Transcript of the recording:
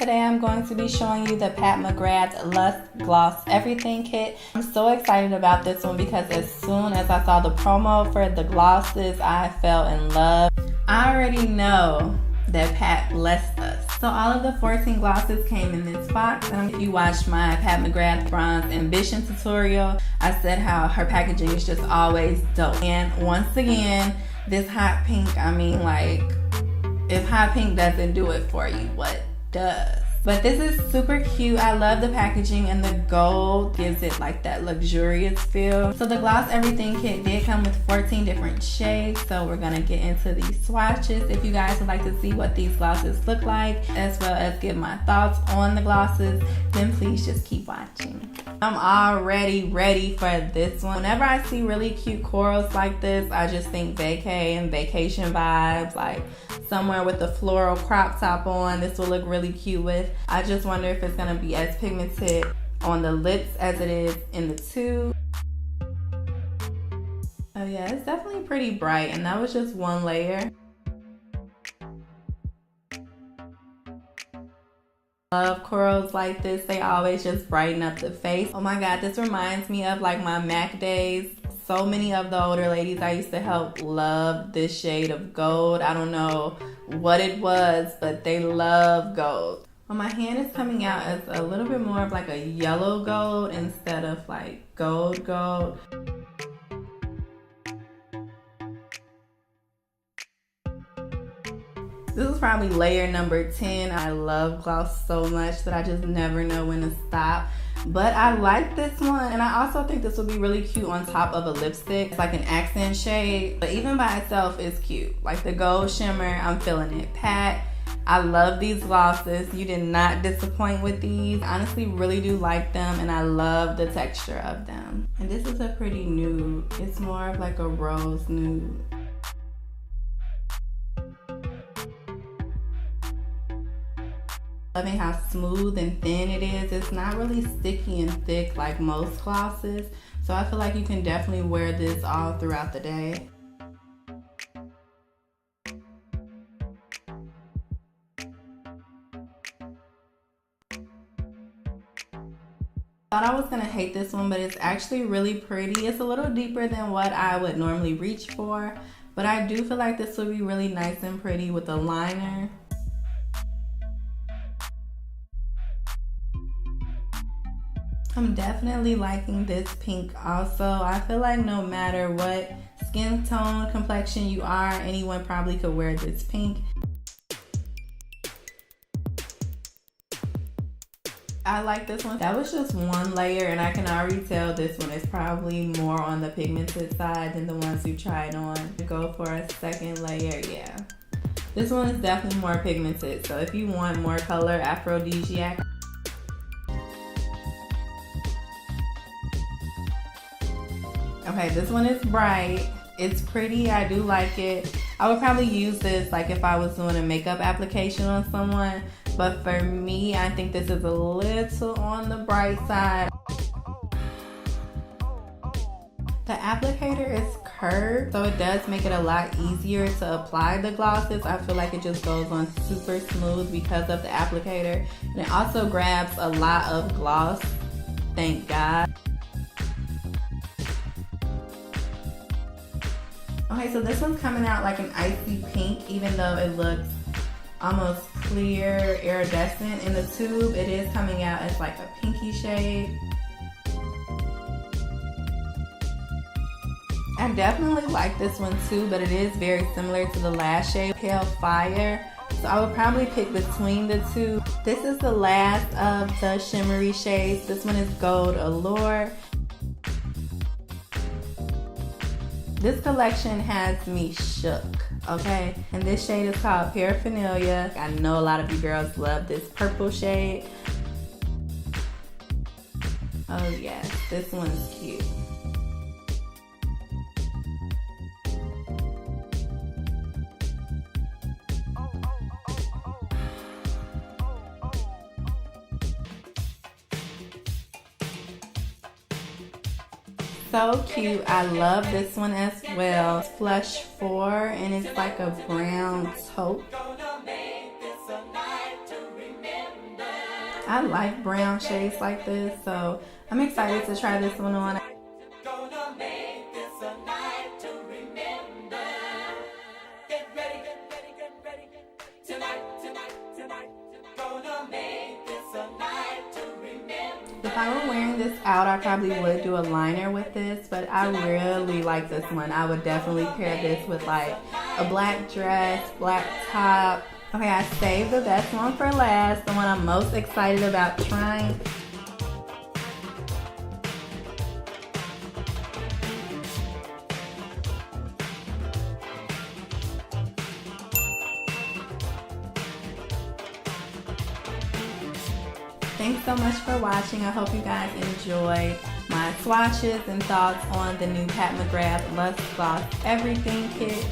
today I'm going to be showing you the Pat McGrath Luxe Gloss Everything Kit. I'm so excited about this one because as soon as I saw the promo for the glosses, I fell in love. I already know that Pat blessed us. So all of the 14 glosses came in this box. And if you watched my Pat McGrath Bronze Ambition tutorial, I said how her packaging is just always dope. And once again, this hot pink, I mean, like, if hot pink doesn't do it for you, what does? But this is super cute. I love the packaging, and the gold gives it like that luxurious feel. So the Gloss Everything Kit did come with 14 different shades. So we're gonna get into these swatches. If you guys would like to see what these glosses look like, as well as give my thoughts on the glosses, then please just keep watching. I'm already ready for this one. Whenever I see really cute corals like this, I just think vacay and vacation vibes, like somewhere with a floral crop top on. This will look really cute with. I just wonder if it's gonna be as pigmented on the lips as it is in the tube. Oh yeah, it's definitely pretty bright, and that was just one layer. Love corals like this. They always just brighten up the face. Oh my god, this reminds me of like my MAC days. So many of the older ladies I used to help love this shade of gold. I don't know what it was, but they love gold. Well, my hand is coming out as a little bit more of like a yellow gold instead of like gold gold. This is probably layer number 10. I love gloss so much that I just never know when to stop. But I like this one, and I also think this would be really cute on top of a lipstick. It's like an accent shade, but even by itself it's cute. Like the gold shimmer, I'm feeling it. Pat, I love these glosses. You did not disappoint with these. I honestly really do like them, and I love the texture of them. And this is a pretty nude. It's more of like a rose nude. Loving how smooth and thin it is. It's not really sticky and thick like most glosses. So I feel like you can definitely wear this all throughout the day. Thought I was gonna hate this one, but it's actually really pretty. It's a little deeper than what I would normally reach for, but I do feel like this would be really nice and pretty with a liner. I'm definitely liking this pink also. I feel like no matter what skin tone, complexion you are, anyone probably could wear this pink. I like this one. That was just one layer, and I can already tell this one is probably more on the pigmented side than the ones you tried on. Go for a second layer, yeah. This one is definitely more pigmented, so if you want more color, Aphrodisiac. Okay, this one is bright. It's pretty. I do like it. I would probably use this like if I was doing a makeup application on someone. But for me, I think this is a little on the bright side. The applicator is curved, so it does make it a lot easier to apply the glosses. I feel like it just goes on super smooth because of the applicator. And it also grabs a lot of gloss, thank God. Okay, so this one's coming out like an icy pink, even though it looks almost clear, iridescent in the tube. It is coming out as like a pinky shade. I definitely like this one too, but it is very similar to the last shade, Pale Fire. So I would probably pick between the two. This is the last of the shimmery shades. This one is Gold Allure. This collection has me shook, okay? And this shade is called Paraphernalia. I know a lot of you girls love this purple shade. Oh yes, this one's cute. So cute. I love this one as well. It's Flush 4 and it's like a brown taupe. I like brown shades like this, so I'm excited to try this one on. Gonna make this a night to remember. Get ready, get ready, get ready. Tonight, tonight, tonight. Gonna make this a night to remember. If I were wearing this out, I probably would do a liner with this, but I really like this one. I would definitely pair this with like a black dress, black top. Okay, I saved the best one for last, the one I'm most excited about trying. Thanks so much for watching. I hope you guys enjoyed my swatches and thoughts on the new Pat McGrath Luxe Gloss Everything Kit.